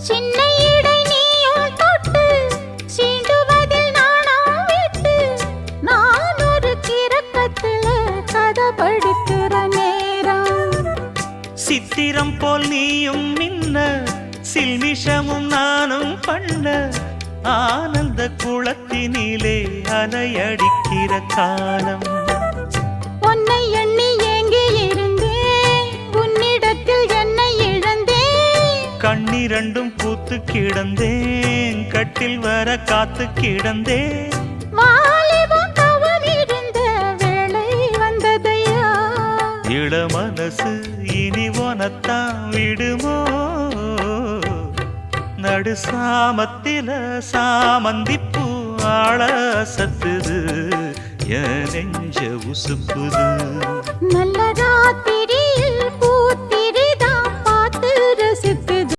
சின்ன இடை நீயும் தொட்டு சீண்டுவதில் நாணம் விட்டு நான் ஒரு கிறக்கத்துல கதை படிக்கிற நேரம். சித்திரம் போல் நீயும் மின்ன சில்மிஷமும் நானும் பண்ண ஆனந்த குளத்தினிலே அலையடிக்கிற காலம். உன்னை எண்ணி ஏங்கி இருந்தேன் உன்னிடத்தில் என்னை இழந்தேன். கண்ணிரண்டும் பூத்து கிடந்தேன் கட்டில் வர காத்து கிடந்தேன். வாலிபம் தவம் இருந்த வேளை வந்ததையா. இள மனசு இனி உனத்தான் விடுமோ நடு சாமத்தில சாமந்திப்பூ ஆள சத்துது என் நெஞ்ச உசுப்புது. நல்ல ராத்திரி